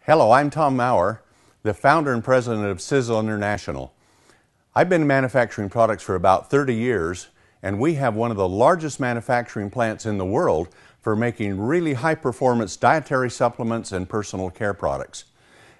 Hello, I'm Tom Maurer, the founder and president of Sizzle International. I've been manufacturing products for about 30 years, and we have one of the largest manufacturing plants in the world for making really high-performance dietary supplements and personal care products.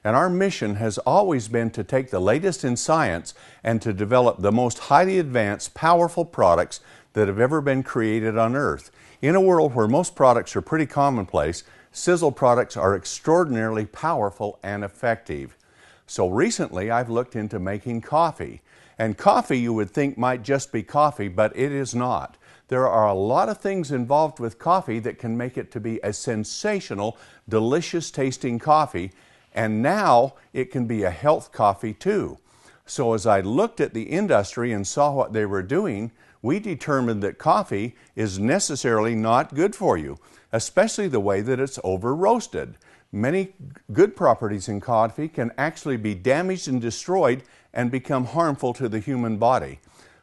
And our mission has always been to take the latest in science and to develop the most highly advanced, powerful products that have ever been created on Earth. In a world where most products are pretty commonplace, Sizzle products are extraordinarily powerful and effective. So recently I've looked into making coffee. And coffee you would think might just be coffee, but it is not. There are a lot of things involved with coffee that can make it to be a sensational, delicious tasting coffee. And now it can be a health coffee too. So as I looked at the industry and saw what they were doing, we determined that coffee is necessarily not good for you, especially the way that it's over roasted. Many good properties in coffee can actually be damaged and destroyed and become harmful to the human body.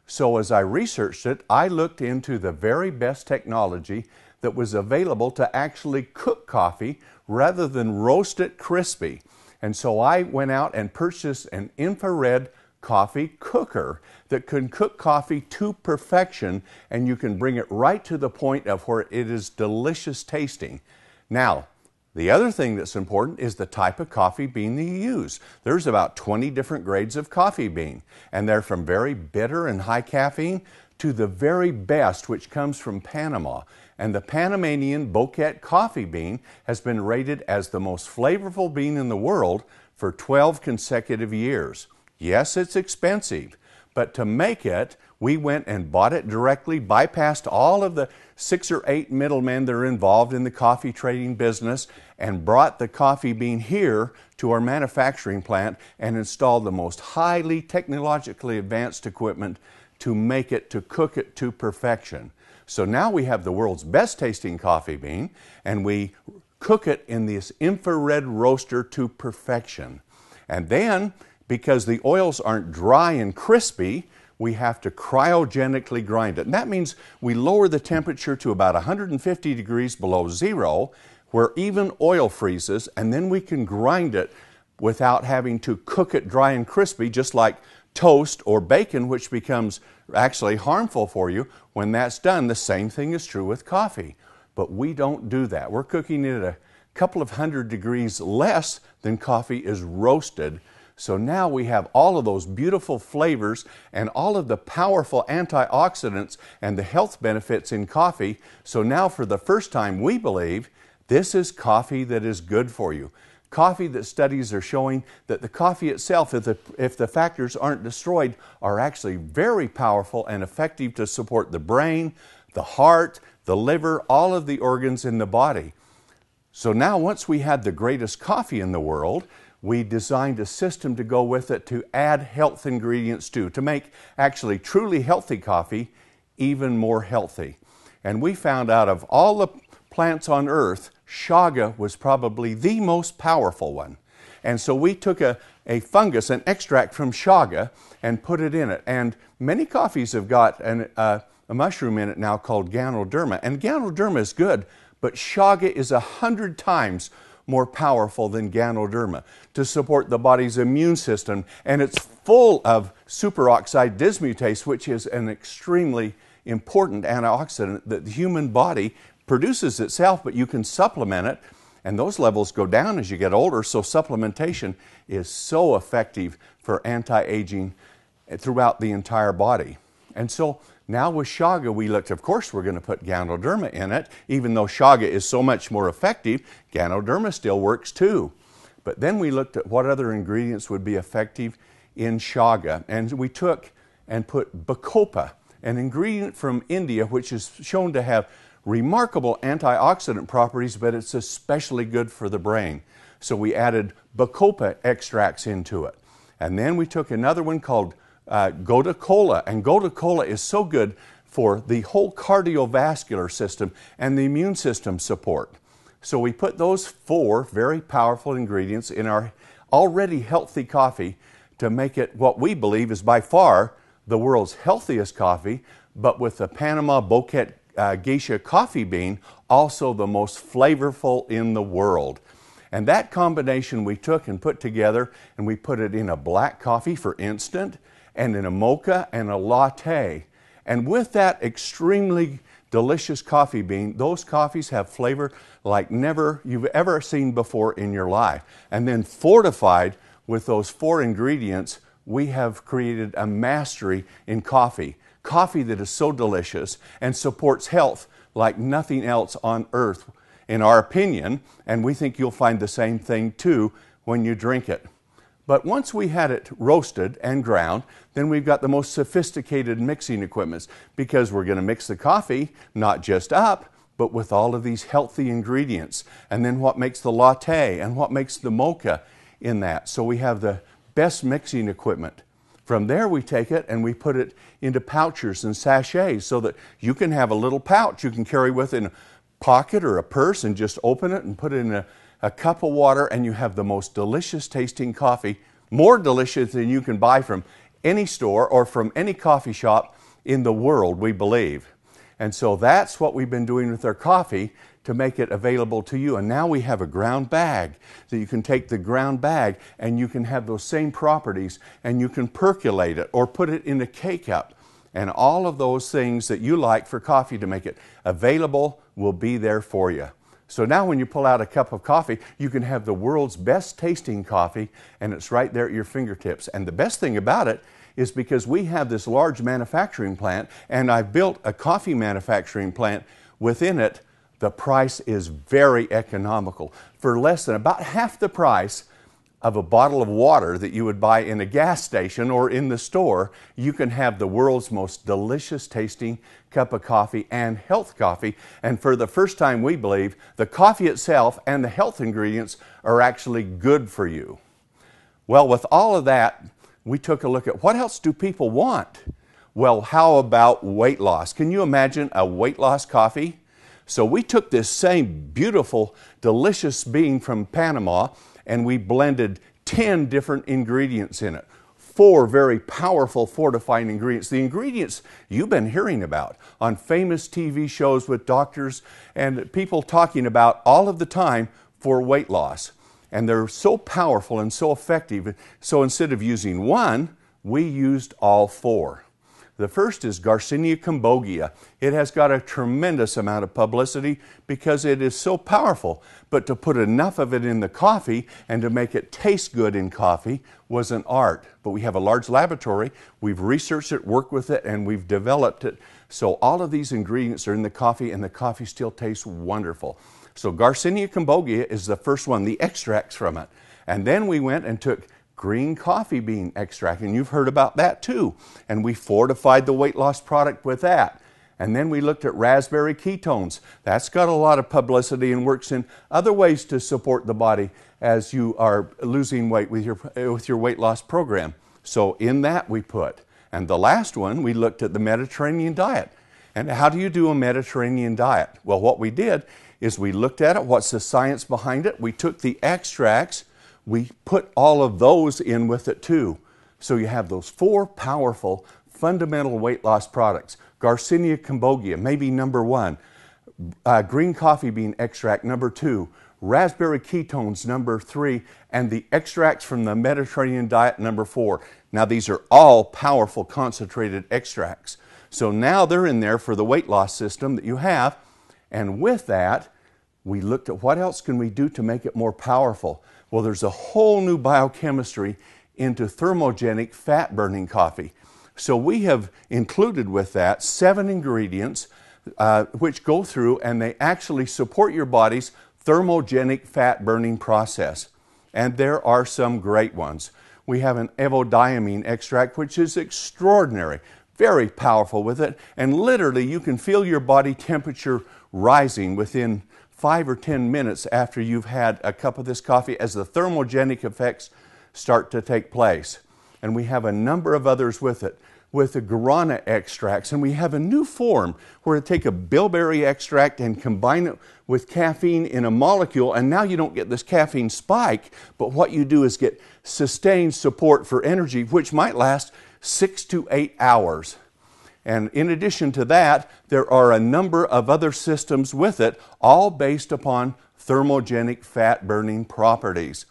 So as I researched it, I looked into the very best technology that was available to actually cook coffee rather than roast it crispy. And so I went out and purchased an infrared coffee cooker that can cook coffee to perfection, and you can bring it right to the point of where it is delicious tasting. Now, the other thing that's important is the type of coffee bean that you use. There's about 20 different grades of coffee bean, and they're from very bitter and high caffeine to the very best, which comes from Panama. And the Panamanian bouquet coffee bean has been rated as the most flavorful bean in the world for 12 consecutive years. Yes, it's expensive, but to make it, we went and bought it directly, bypassed all of the 6 or 8 middlemen that are involved in the coffee trading business, and brought the coffee bean here to our manufacturing plant and installed the most highly technologically advanced equipment to make it, to cook it to perfection. So now we have the world's best tasting coffee bean, and we cook it in this infrared roaster to perfection. And then, because the oils aren't dry and crispy, we have to cryogenically grind it. And that means we lower the temperature to about 150 degrees below zero, where even oil freezes, and then we can grind it without having to cook it dry and crispy, just like toast or bacon, which becomes actually harmful for you. When that's done, the same thing is true with coffee. But we don't do that. We're cooking it at a couple of 100 degrees less than coffee is roasted. So now we have all of those beautiful flavors and all of the powerful antioxidants and the health benefits in coffee. So now for the first time, we believe this is coffee that is good for you. Coffee that studies are showing that the coffee itself, if the factors aren't destroyed, are actually very powerful and effective to support the brain, the heart, the liver, all of the organs in the body. So now once we had the greatest coffee in the world, we designed a system to go with it to add health ingredients to make actually truly healthy coffee even more healthy. And we found out of all the plants on earth, chaga was probably the most powerful one. And so we took a fungus, an extract from chaga, and put it in it. And many coffees have got a mushroom in it now called Ganoderma. And Ganoderma is good, but chaga is 100 times more powerful than Ganoderma to support the body's immune system. And it's full of superoxide dismutase, which is an extremely important antioxidant that the human body produces itself, but you can supplement it, and those levels go down as you get older. So supplementation is so effective for anti-aging throughout the entire body. And so now with chaga, we looked, of course, we're going to put Ganoderma in it. Even though chaga is so much more effective, Ganoderma still works too. But then we looked at what other ingredients would be effective in chaga. And we took and put bacopa, an ingredient from India, which is shown to have remarkable antioxidant properties, but it's especially good for the brain. So we added bacopa extracts into it. And then we took another one called Gotu Kola, and Gotu Kola is so good for the whole cardiovascular system and the immune system support. So we put those 4 very powerful ingredients in our already healthy coffee to make it what we believe is by far the world's healthiest coffee, but with the Panama bouquet geisha coffee bean, also the most flavorful in the world. And that combination we took and put together, and we put it in a black coffee for instant, and in a mocha and a latte. And with that extremely delicious coffee bean, those coffees have flavor like never you've ever seen before in your life. And then fortified with those 4 ingredients, we have created a mastery in coffee. Coffee that is so delicious and supports health like nothing else on earth, in our opinion, and we think you'll find the same thing too when you drink it. But once we had it roasted and ground, then we've got the most sophisticated mixing equipment, because we're going to mix the coffee not just up, but with all of these healthy ingredients. And then what makes the latte and what makes the mocha in that. So we have the best mixing equipment. From there we take it and we put it into pouches and sachets so that you can have a little pouch you can carry with in a pocket or a purse and just open it and put it in a cup of water, and you have the most delicious tasting coffee, more delicious than you can buy from any store or from any coffee shop in the world, we believe. And so that's what we've been doing with our coffee to make it available to you. And now we have a ground bag that you can take the ground bag and you can have those same properties, and you can percolate it or put it in a K-cup. And all of those things that you like for coffee to make it available will be there for you. So now when you pull out a cup of coffee, you can have the world's best tasting coffee, and it's right there at your fingertips. And the best thing about it is because we have this large manufacturing plant, and I've built a coffee manufacturing plant within it, the price is very economical. For less than about half the price of a bottle of water that you would buy in a gas station or in the store, you can have the world's most delicious tasting cup of coffee and health coffee. And for the first time, we believe the coffee itself and the health ingredients are actually good for you. Well, with all of that, we took a look at what else do people want? Well, how about weight loss? Can you imagine a weight loss coffee? So we took this same beautiful, delicious bean from Panama, and we blended 10 different ingredients in it. 4 very powerful fortifying ingredients. The ingredients you've been hearing about on famous TV shows with doctors and people talking about all of the time for weight loss. And they're so powerful and so effective. So instead of using 1, we used all 4. The first is Garcinia cambogia. It has got a tremendous amount of publicity because it is so powerful. But to put enough of it in the coffee and to make it taste good in coffee was an art. But we have a large laboratory. We've researched it, worked with it, and we've developed it. So all of these ingredients are in the coffee, and the coffee still tastes wonderful. So Garcinia cambogia is the first one, the extracts from it. And then we went and took green coffee bean extract, and you've heard about that too. And we fortified the weight loss product with that. And then we looked at raspberry ketones. That's got a lot of publicity and works in other ways to support the body as you are losing weight with your weight loss program. So in that we put. And the last one, we looked at the Mediterranean diet. And how do you do a Mediterranean diet? Well, what we did is we looked at it, what's the science behind it. We took the extracts, we put all of those in with it too. So you have those 4 powerful fundamental weight loss products. Garcinia cambogia, maybe number 1. Green coffee bean extract, number 2. Raspberry ketones, number 3. And the extracts from the Mediterranean diet, number 4. Now these are all powerful concentrated extracts. So now they're in there for the weight loss system that you have. And with that, we looked at what else can we do to make it more powerful. Well, there's a whole new biochemistry into thermogenic fat-burning coffee. So we have included with that 7 ingredients which go through and they actually support your body's thermogenic fat-burning process. And there are some great ones. We have an evodiamine extract, which is extraordinary, very powerful with it. And literally, you can feel your body temperature rising within 5 or 10 minutes after you've had a cup of this coffee as the thermogenic effects start to take place. And we have a number of others with it, with the guarana extracts. And we have a new form where we take a bilberry extract and combine it with caffeine in a molecule. And now you don't get this caffeine spike, but what you do is get sustained support for energy, which might last 6 to 8 hours. And in addition to that, there are a number of other systems with it, all based upon thermogenic fat-burning properties.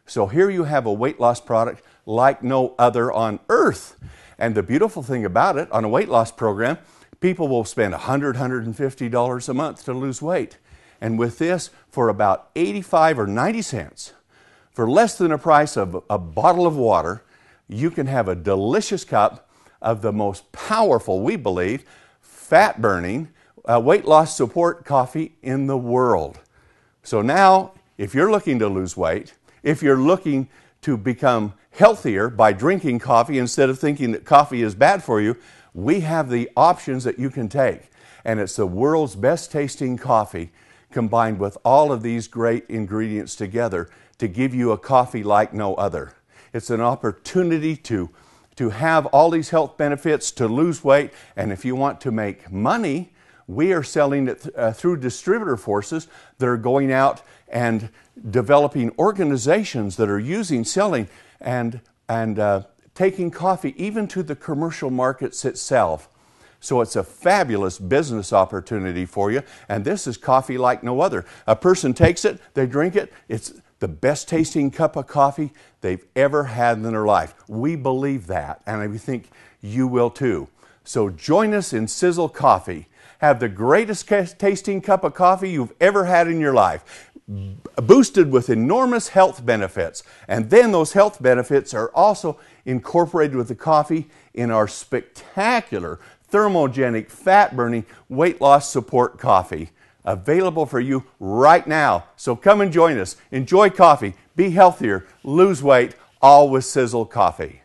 So here you have a weight loss product like no other on earth. And the beautiful thing about it, on a weight loss program, people will spend $100, $150 a month to lose weight. And with this, for about 85 or 90 cents, for less than the price of a bottle of water, you can have a delicious cup of the most powerful, we believe, fat-burning, weight loss support coffee in the world. So now, if you're looking to lose weight, if you're looking to become healthier by drinking coffee instead of thinking that coffee is bad for you, we have the options that you can take. And it's the world's best tasting coffee combined with all of these great ingredients together to give you a coffee like no other. It's an opportunity to have all these health benefits, to lose weight, and if you want to make money, we are selling it through distributor forces that are going out and developing organizations that are selling and taking coffee even to the commercial markets itself. So it's a fabulous business opportunity for you, and this is coffee like no other. A person takes it, they drink it, it's the best tasting cup of coffee they've ever had in their life. We believe that, and we think you will too. So join us in Sizzle Coffee. Have the greatest tasting cup of coffee you've ever had in your life, boosted with enormous health benefits. And then those health benefits are also incorporated with the coffee in our spectacular thermogenic, fat-burning, weight loss support coffee. Available for you right now. So come and join us. Enjoy coffee, be healthier, lose weight, all with Sizzle Coffee.